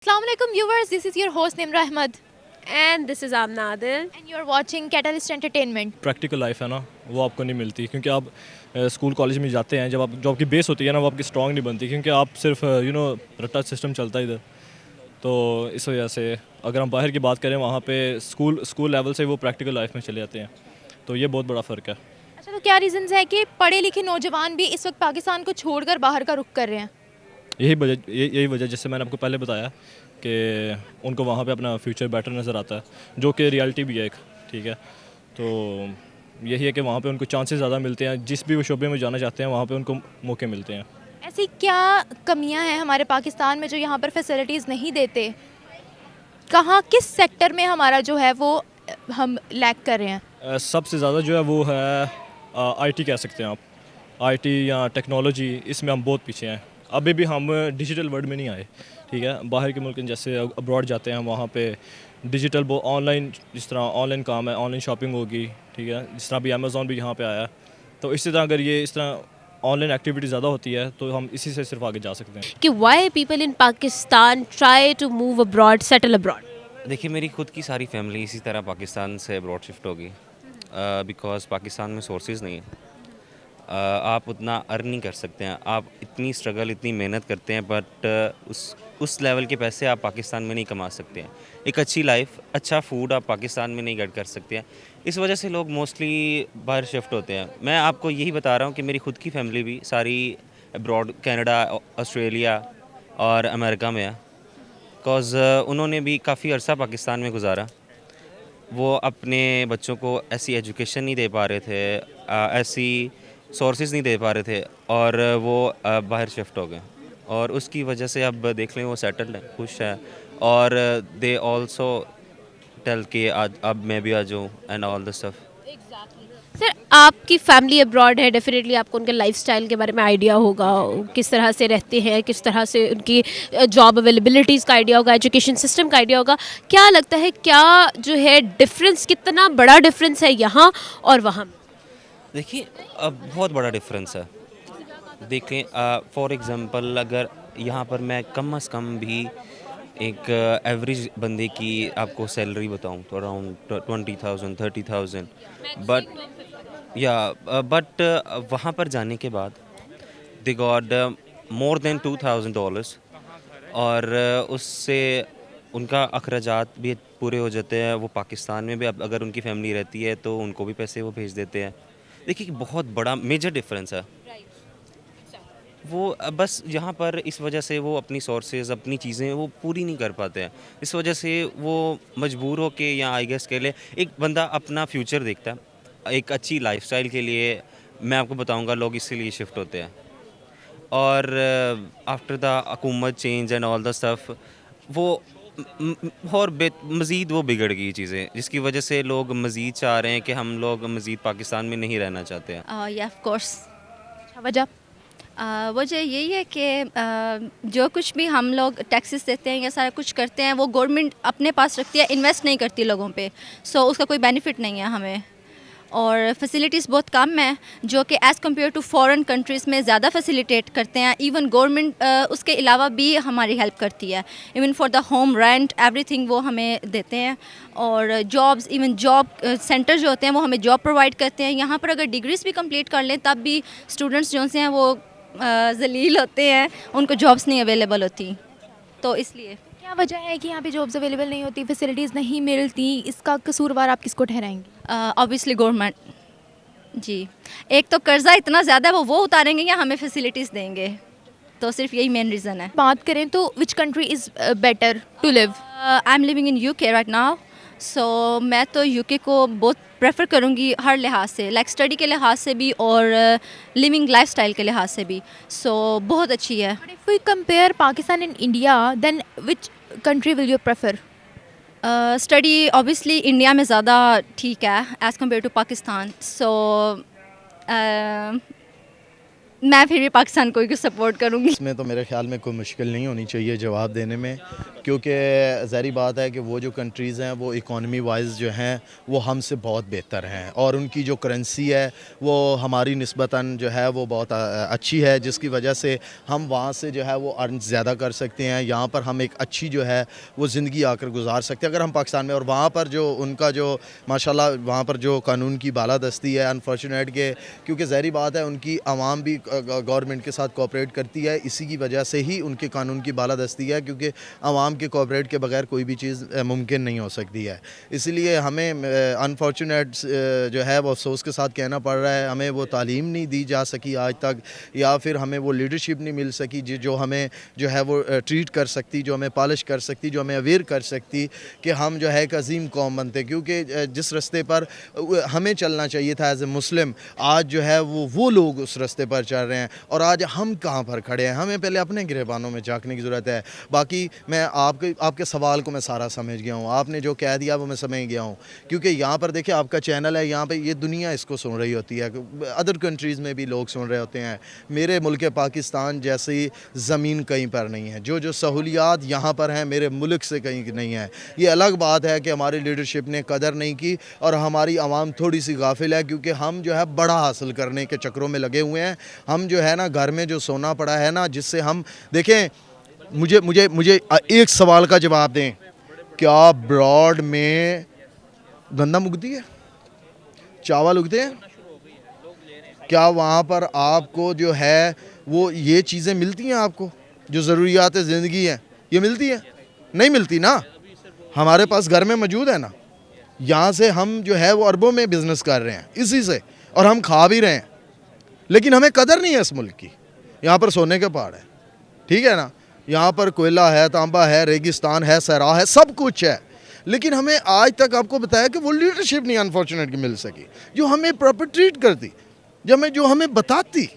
Assalamualaikum viewers, this is your host Nimra Ahmad And this is Amna Adil. and you're watching Catalyst Entertainment. Practical life है ना, वो आपको नहीं मिलती क्योंकि आप स्कूल कॉलेज में जाते हैं, जब आप जो आपकी बेस होती है ना वो आपकी स्ट्रांग नहीं बनती क्योंकि आप सिर्फ रट्टा सिस्टम चलता है इधर। तो इस वजह से अगर हम बाहर की बात करें वहाँ पे स्कूल लेवल से वो प्रैक्टिकल लाइफ में चले जाते हैं, तो ये बहुत बड़ा फ़र्क है। अच्छा, तो क्या रीजंस है कि पढ़े लिखे नौजवान भी इस वक्त पाकिस्तान को छोड़कर बाहर का रुख कर रहे हैं? यही वजह जैसे मैंने आपको पहले बताया कि उनको वहाँ पे अपना फ्यूचर बेटर नज़र आता है, जो कि रियलिटी भी है एक। ठीक है, तो यही है कि वहाँ पे उनको चांसेस ज़्यादा मिलते हैं, जिस भी वो शोबे में जाना चाहते हैं वहाँ पे उनको मौके मिलते हैं। ऐसी क्या कमियां हैं हमारे पाकिस्तान में जो यहाँ पर फैसिलिटीज़ नहीं देते? कहाँ किस सेक्टर में हमारा जो है वो हम लैक कर रहे हैं? सबसे ज़्यादा जो है वो है आईटी कह सकते हैं आप। आईटी या टेक्नोलॉजी, इसमें हम बहुत पीछे हैं। अभी भी हम डिजिटल वर्ल्ड में नहीं आए। ठीक है, बाहर के मुल्क जैसे अब्रॉड जाते हैं वहाँ पे डिजिटल वो ऑनलाइन, जिस तरह ऑनलाइन काम है, ऑनलाइन शॉपिंग होगी। ठीक है, जिस तरह भी अमेज़ॉन भी यहाँ पे आया है, तो इसी तरह अगर ये इस तरह ऑनलाइन एक्टिविटी ज़्यादा होती है तो हम इसी से सिर्फ आगे जा सकते हैं। कि why people in Pakistan try to move abroad, settle abroad? देखिए, मेरी खुद की सारी फैमिली इसी तरह पाकिस्तान से अब्रॉड शिफ्ट होगी बिकॉज़ पाकिस्तान में सोर्सेज नहीं है। आप उतना अर्न नहीं कर सकते हैं, आप इतनी स्ट्रगल, इतनी मेहनत करते हैं, बट उस लेवल के पैसे आप पाकिस्तान में नहीं कमा सकते हैं। एक अच्छी लाइफ, अच्छा फूड आप पाकिस्तान में नहीं गेट कर सकते हैं। इस वजह से लोग मोस्टली बाहर शिफ्ट होते हैं। मैं आपको यही बता रहा हूँ कि मेरी खुद की फैमिली भी सारी अब्रॉड, कनाडा, ऑस्ट्रेलिया और अमेरिका में है। बिकॉज़ उन्होंने भी काफ़ी अरसा पाकिस्तान में गुजारा। वो अपने बच्चों को ऐसी एजुकेशन नहीं दे पा रहे थे, ऐसी सोर्सेज नहीं दे पा रहे थे, और वो बाहर शिफ्ट हो गए, और उसकी वजह से अब देख लें वो सेटल्ड हैं, खुश है, और दे आल्सो टेल के आज अब मैं भी आ जाऊँ and all the stuff. Sir, आपकी फैमिली अब्रॉड है, डेफिनेटली आपको उनके लाइफस्टाइल के बारे में आइडिया होगा, किस तरह से रहते हैं, किस तरह से उनकी जॉब अवेलेबिलिटीज़ का आइडिया होगा, एजुकेशन सिस्टम का आइडिया होगा। क्या लगता है, क्या जो है डिफरेंस, कितना बड़ा डिफरेंस है यहाँ और वहाँ में? देखिए, अब बहुत बड़ा डिफरेंस है। देखें, फॉर एग्ज़ाम्पल अगर यहाँ पर मैं कम से कम भी एक एवरेज बंदे की आपको सैलरी बताऊँ तो अराउंड 20,000 30,000, बट बट वहाँ पर जाने के बाद दे गॉट मोर देन $2,000, और उससे उनका अखराजात भी पूरे हो जाते हैं। वो पाकिस्तान में भी अब अगर उनकी फैमिली रहती है तो उनको भी पैसे वो भेज देते हैं। देखिए कि बहुत बड़ा मेजर डिफरेंस है। वो बस यहाँ पर इस वजह से वो अपनी सोर्सेज, अपनी चीज़ें वो पूरी नहीं कर पाते हैं। इस वजह से वो मजबूर हो के, या आई गेस के लिए एक बंदा अपना फ्यूचर देखता है एक अच्छी लाइफस्टाइल के लिए। मैं आपको बताऊंगा लोग इसीलिए शिफ्ट होते हैं, और आफ्टर द हुकूमत change and all the stuff वो और मज़ीद वो बिगड़ गई चीज़ें, जिसकी वजह से लोग मज़ीद चाह रहे हैं कि हम लोग मज़ीद पाकिस्तान में नहीं रहना चाहते हैं। या ऑफ कोर्स। अच्छा, वजह? वजह यही है कि जो कुछ भी हम लोग टैक्सेस देते हैं या सारा कुछ करते हैं वो गवर्नमेंट अपने पास रखती है, इन्वेस्ट नहीं करती लोगों पे। सो उसका कोई बेनिफिट नहीं है हमें, और फैसिलिटीज़ बहुत कम है जो कि as compare to foreign countries में ज़्यादा फैसिलिटेट करते हैं। इवन गवर्नमेंट उसके अलावा भी हमारी हेल्प करती है, even for the home rent everything वो हमें देते हैं। और जॉब्स, इवन जॉब सेंटर जो होते हैं वो हमें जॉब प्रोवाइड करते हैं। यहाँ पर अगर डिग्रीज भी कंप्लीट कर लें तब भी स्टूडेंट्स जो हैं वो जलील होते हैं, उनको जॉब्स नहीं अवेलेबल होती, तो इसलिए। क्या वजह है कि यहाँ पे जॉब्स अवेलेबल नहीं होती, फैसिलिटीज़ नहीं मिलती? इसका कसूरवार आप किसको ठहराएंगे? ऑब्वियसली गवर्नमेंट जी। एक तो कर्जा इतना ज़्यादा है, वो उतारेंगे या हमें फैसिलिटीज़ देंगे, तो सिर्फ यही मेन रीज़न है। बात करें तो which country is better to live? I am living in UK right now, so मैं तो यूके को बहुत प्रेफर करूँगी हर लिहाज से, लाइक स्टडी के लिहाज से भी और लिविंग लाइफस्टाइल के लिहाज से भी। सो बहुत अच्छी है। But if we compare Pakistan and India, then which country will you prefer? Study obviously India में ज़्यादा ठीक है एज़ कम्पेयर टू पाकिस्तान। सो मैं फिर भी पाकिस्तान को ही सपोर्ट करूँगी। इसमें तो मेरे ख्याल में कोई मुश्किल नहीं होनी चाहिए जवाब देने में, क्योंकि ज़ाहिर बात है कि वो जो कंट्रीज़ हैं वो इकॉनमी वाइज जो हैं वो हमसे बहुत बेहतर हैं, और उनकी जो करेंसी है वो हमारी निस्बतन जो है वो बहुत अच्छी है, जिसकी वजह से हम वहाँ से जो है वो अर्न ज़्यादा कर सकते हैं। यहाँ पर हम एक अच्छी जो है वो ज़िंदगी आकर गुजार सकते हैं अगर हम पाकिस्तान में, और वहाँ पर जो उनका जो माशाल्लाह वहाँ पर जो कानून की बालादस्ती है अनफॉर्चुनेट के, क्योंकि ज़ाहिर बात है उनकी आवाम भी गवर्नमेंट के साथ कोऑपरेट करती है, इसी की वजह से ही उनके कानून की बालादस्ती है, क्योंकि आवाम के कोऑपरेट के बगैर कोई भी चीज़ मुमकिन नहीं हो सकती है। इसलिए हमें अनफॉर्चुनेट जो है वो अफसोस के साथ कहना पड़ रहा है, हमें वो तालीम नहीं दी जा सकी आज तक, या फिर हमें वो लीडरशिप नहीं मिल सकी जो हमें जो है वो ट्रीट कर सकती, जो हमें पॉलिश कर सकती, जो हमें अवेयर कर सकती कि हम जो है एक अजीम कौम बनते, क्योंकि जिस रास्ते पर हमें चलना चाहिए था एज ए मुस्लिम, आज जो है वो लोग उस रास्ते पर चल रहे हैं, और आज हम कहाँ पर खड़े हैं। हमें पहले अपने गिरबानों में झांकने की ज़रूरत है। बाकी मैं आपके सवाल को मैं सारा समझ गया हूँ, आपने जो कह दिया वो मैं समझ गया हूँ, क्योंकि यहाँ पर देखिए आपका चैनल है, यहाँ पे ये दुनिया इसको सुन रही होती है, अदर कंट्रीज़ में भी लोग सुन रहे होते हैं। मेरे मुल्क पाकिस्तान जैसी ज़मीन कहीं पर नहीं है, जो सहूलियात यहाँ पर हैं मेरे मुल्क से कहीं नहीं है। ये अलग बात है कि हमारी लीडरशिप ने कदर नहीं की और हमारी आवाम थोड़ी सी गाफिल है, क्योंकि हम जो है बड़ा हासिल करने के चक्करों में लगे हुए हैं। हम जो है ना घर में जो सोना पड़ा है ना, जिससे हम देखें, मुझे एक सवाल का जवाब दें, क्या ब्रॉड में गंदम उगती है, चावल उगते हैं? क्या वहाँ पर आपको जो है वो ये चीज़ें मिलती हैं आपको जो ज़रूरियात ज़िंदगी हैं, ये मिलती है? नहीं मिलती ना। हमारे पास घर में मौजूद है ना, यहाँ से हम जो है वो अरबों में बिज़नेस कर रहे हैं इसी से, और हम खा भी रहे हैं, लेकिन हमें कदर नहीं है इस मुल्क की। यहाँ पर सोने के पहाड़ है, ठीक है ना, यहाँ पर कोयला है, तांबा है, रेगिस्तान है, सहरा है, सब कुछ है, लेकिन हमें आज तक आपको बताया कि वो लीडरशिप नहीं अनफॉर्चुनेटली मिल सकी जो हमें प्रॉपर ट्रीट करती, जो हमें बताती,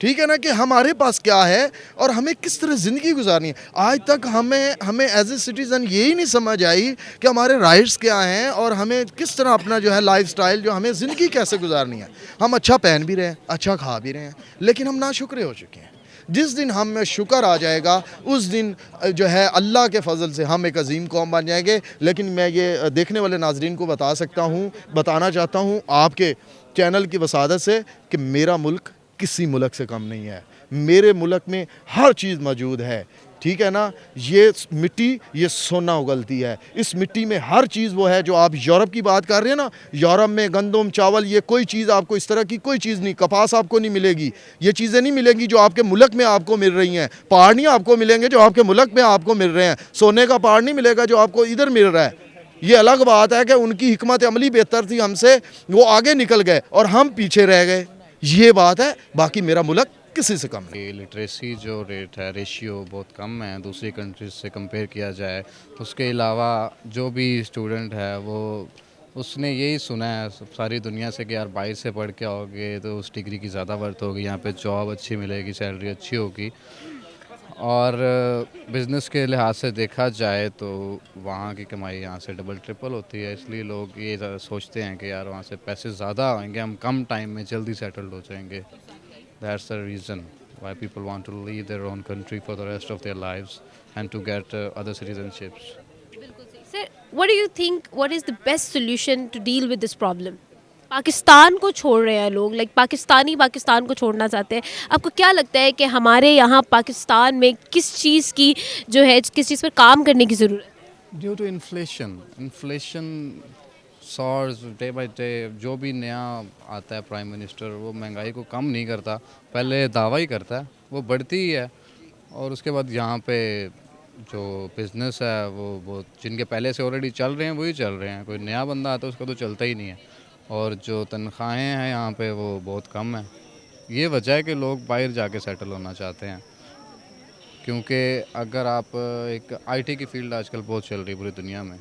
ठीक है ना, कि हमारे पास क्या है और हमें किस तरह ज़िंदगी गुजारनी है। आज तक हमें एज ए सिटीज़न यही नहीं समझ आई कि हमारे राइट्स क्या हैं और हमें किस तरह अपना जो है लाइफस्टाइल, जो हमें ज़िंदगी कैसे गुजारनी है। हम अच्छा पहन भी रहे हैं, अच्छा खा भी रहे हैं, लेकिन हम नाशुक्रे हो चुके हैं। जिस दिन हम में शुक्र आ जाएगा उस दिन जो है अल्लाह के फजल से हम एक अजीम कौम बन जाएंगे। लेकिन मैं ये देखने वाले नाजरीन को बताना चाहता हूँ आपके चैनल की वसादत से कि मेरा मुल्क किसी मुल्क से कम नहीं है। मेरे मुल्क में हर चीज़ मौजूद है, ठीक है ना। ये मिट्टी, ये सोना उगलती है, इस मिट्टी में हर चीज़ वो है। जो आप यूरोप की बात कर रहे हैं ना, यूरोप में गंदम, चावल, ये कोई चीज़ आपको इस तरह की कोई चीज़ नहीं, कपास आपको नहीं मिलेगी, ये चीज़ें नहीं मिलेंगी जो आपके मुल्क में आपको मिल रही हैं। पहाड़ नहीं आपको मिलेंगे जो आपके मुल्क में आपको मिल रहे हैं, सोने का पहाड़ नहीं मिलेगा जो आपको इधर मिल रहा है। ये अलग बात है कि उनकी हिकमत अमली बेहतर थी हमसे, वो आगे निकल गए और हम पीछे रह गए, ये बात है। बाकी मेरा मुल्क किसी से कम है। लिटरेसी जो रेट है, रेशियो बहुत कम है दूसरी कंट्रीज से कंपेयर किया जाए। उसके अलावा जो भी स्टूडेंट है वो उसने यही सुना है सारी दुनिया से कि यार बाहर से पढ़ के आओगे तो उस डिग्री की ज़्यादा वर्थ होगी, यहाँ पे जॉब अच्छी मिलेगी, सैलरी अच्छी होगी। और बिज़नेस के लिहाज से देखा जाए तो वहाँ की कमाई यहाँ से डबल ट्रिपल होती है, इसलिए लोग ये सोचते हैं कि यार वहाँ से पैसे ज़्यादा आएंगे, हम कम टाइम में जल्दी सेटल्ड हो जाएंगे। That's the reason why people want to leave their own country for the rest of their lives and to get other citizenships. Sir, what do you think? What is the best solution to deal with this problem? Pakistan को छोड़ रहे हैं लोग, like Pakistan को छोड़ना चाहते हैं। आपको क्या लगता है कि हमारे यहाँ पाकिस्तान में किस चीज़ की जो है, किस चीज़ पर काम करने की ज़रूरत है? Due to inflation soars day by day. जो भी नया आता है प्राइम मिनिस्टर वो महंगाई को कम नहीं करता, पहले दावा ही करता है, वो बढ़ती ही है। और उसके बाद यहाँ पे जो बिज़नेस है वो जिनके पहले से ऑलरेडी चल रहे हैं वही चल रहे हैं, कोई नया बंदा आता है उसका तो चलता ही नहीं है। और जो तनख्वाहें हैं यहाँ पे वो बहुत कम है। ये वजह है कि लोग बाहर जाके सेटल होना चाहते हैं, क्योंकि अगर आप एक आईटी की फील्ड आजकल बहुत चल रही है पूरी दुनिया में,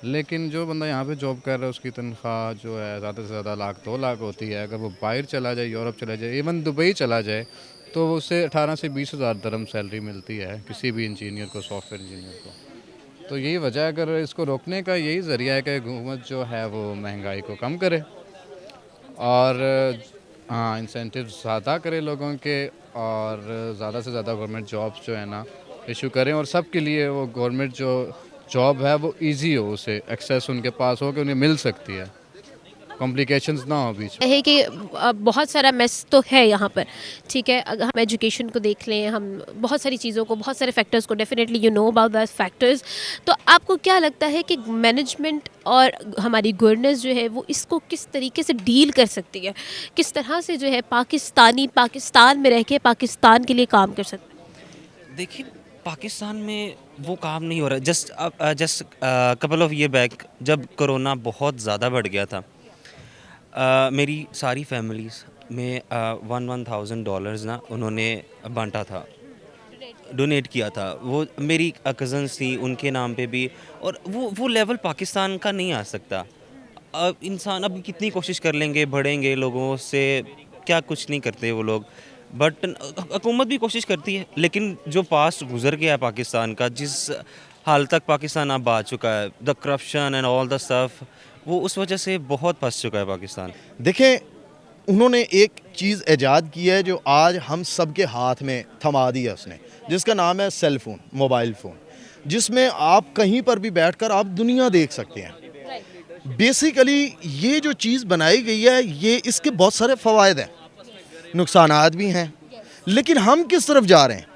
लेकिन जो बंदा यहाँ पे जॉब कर रहा है उसकी तनख्वाह जो है ज़्यादा से ज़्यादा लाख 2 लाख होती है। अगर वो बाहर चला जाए, यूरोप चला जाए, इवन दुबई चला जाए, तो उसे 18 से 20 हज़ार दरम सैलरी मिलती है किसी भी इंजीनियर को, सॉफ्टवेयर इंजीनियर को। तो यही वजह है, अगर इसको रोकने का यही ज़रिया है कि हुकूमत जो है वो महंगाई को कम करे। और हाँ, इंसेंटिव ज़्यादा करें लोगों के, और ज़्यादा से ज़्यादा गवर्नमेंट जॉब्स जो है ना इशू करें, और सबके लिए वो गवर्नमेंट जो जॉब है वो इजी हो, उसे एक्सेस उनके पास हो कि उन्हें मिल सकती है, कॉम्प्लिकेशंस ना हो बीच में। है कि बहुत सारा मेस तो है यहाँ पर, ठीक है। अगर हम एजुकेशन को देख लें, हम बहुत सारी चीज़ों को, बहुत सारे फैक्टर्स को, definitely you know about that factors, तो आपको क्या लगता है कि मैनेजमेंट और हमारी गवर्नेंस जो है वो इसको किस तरीके से डील कर सकती है, किस तरह से जो है पाकिस्तान में रह के पाकिस्तान के लिए काम कर सकते हैं? देखिए, पाकिस्तान में वो काम नहीं हो रहा। Just couple of year back जब कोरोना बहुत ज़्यादा बढ़ गया था, मेरी सारी फैमिलीज़ में $1,000 ना उन्होंने बांटा था, डोनेट किया था। वो मेरी कज़न्स थी, उनके नाम पे भी। और वो लेवल पाकिस्तान का नहीं आ सकता। अब इंसान अब कितनी कोशिश कर लेंगे, बढ़ेंगे लोगों से, क्या कुछ नहीं करते वो लोग। बट हुकूमत भी कोशिश करती है, लेकिन जो पास्ट गुजर गया है पाकिस्तान का, जिस हाल तक पाकिस्तान अब आ चुका है, the corruption and all the stuff, वो उस वजह से बहुत फंस चुका है पाकिस्तान। देखें, उन्होंने एक चीज़ ईजाद की है जो आज हम सब के हाथ में थमा दी है उसने, जिसका नाम है सेल फ़ोन, मोबाइल फ़ोन, जिसमें आप कहीं पर भी बैठकर आप दुनिया देख सकते हैं। बेसिकली ये जो चीज़ बनाई गई है, ये इसके बहुत सारे फ़वाइद हैं, नुकसानात भी हैं, लेकिन हम किस तरफ जा रहे हैं?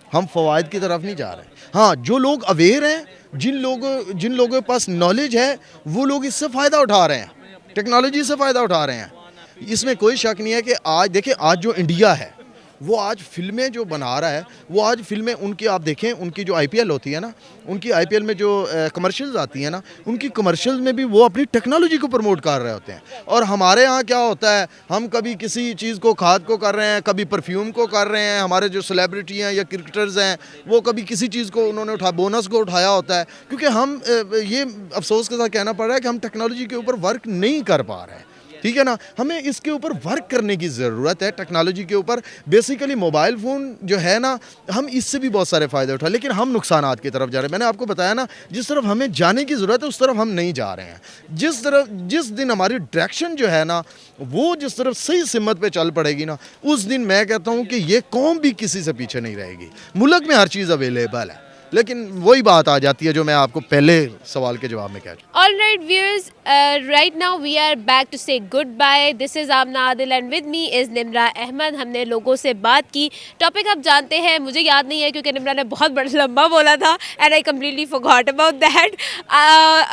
हम फ़वाइद की तरफ नहीं जा रहे हैं। हाँ, जो लोग अवेयर हैं, जिन लोगों के पास नॉलेज है, वो लोग इससे फ़ायदा उठा रहे हैं, टेक्नोलॉजी से फ़ायदा उठा रहे हैं। इसमें कोई शक नहीं है कि आज देखिए, आज जो इंडिया है वो आज फिल्में जो बना रहा है, वो आज फिल्में उनकी आप देखें, उनकी जो आईपीएल होती है ना, उनकी आईपीएल में जो कमर्शियल्स आती हैं ना, उनकी कमर्शियल्स में भी वो अपनी टेक्नोलॉजी को प्रमोट कर रहे होते हैं। और हमारे यहाँ क्या होता है, हम कभी किसी चीज़ को, खाद को कर रहे हैं, कभी परफ्यूम को कर रहे हैं। हमारे जो सेलिब्रिटी हैं या क्रिकेटर्स हैं, वो कभी किसी चीज़ को उन्होंने बोनस को उठाया होता है, क्योंकि हम ये अफसोस के साथ कहना पड़ रहा है कि हम टेक्नोलॉजी के ऊपर वर्क नहीं कर पा रहे हैं। ठीक है ना, हमें इसके ऊपर वर्क करने की ज़रूरत है, टेक्नोलॉजी के ऊपर। बेसिकली मोबाइल फ़ोन जो है ना, हम इससे भी बहुत सारे फ़ायदे उठाए, लेकिन हम नुकसानात की तरफ जा रहे हैं। मैंने आपको बताया ना, जिस तरफ हमें जाने की ज़रूरत है उस तरफ हम नहीं जा रहे हैं। जिस दिन हमारी डायरेक्शन जो है ना, वो जिस तरफ सही सिमत पे चल पड़ेगी ना, उस दिन मैं कहता हूँ कि ये कौम भी किसी से पीछे नहीं रहेगी। मुल्क में हर चीज़ अवेलेबल है, लेकिन वही बात आ जाती है जो मैं आपको पहले सवाल के जवाब में कह रहा हूँ। All right, viewers, right now we are back to say goodbye. This is Amna Adil and with me is Nimra Ahmed. हमने लोगों से बात की, टॉपिक आप जानते हैं, मुझे याद नहीं है क्योंकि निम्रा ने बहुत बड़ा लंबा बोला था and I completely forgot about that.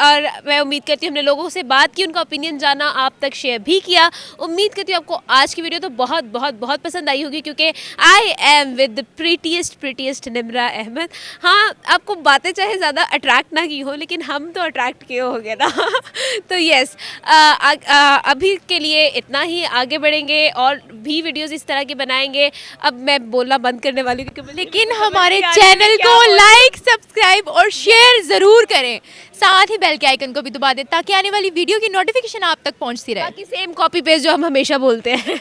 और मैं उम्मीद करती हूँ हमने लोगों से बात की, उनका ओपिनियन जाना, आप तक शेयर भी किया। उम्मीद करती हूँ आपको आज की वीडियो तो बहुत बहुत बहुत पसंद आई होगी, क्योंकि I am with the prettiest Nimra Ahmad. हाँ, आपको बातें चाहे ज़्यादा अट्रैक्ट ना की हो, लेकिन हम तो अट्रैक्ट किए हो गए ना। तो यस, अभी के लिए इतना ही, आगे बढ़ेंगे और भी वीडियोस इस तरह के बनाएंगे। अब मैं बोलना बंद करने वाली हूँ, लेकिन हमारे चैनल को लाइक, सब्सक्राइब और शेयर ज़रूर करें, साथ ही बेल के आइकन को भी दबा दें ताकि आने वाली वीडियो की नोटिफिकेशन आप तक पहुँचती रहे। बाकी सेम कॉपी पेस्ट जो हम हमेशा बोलते हैं।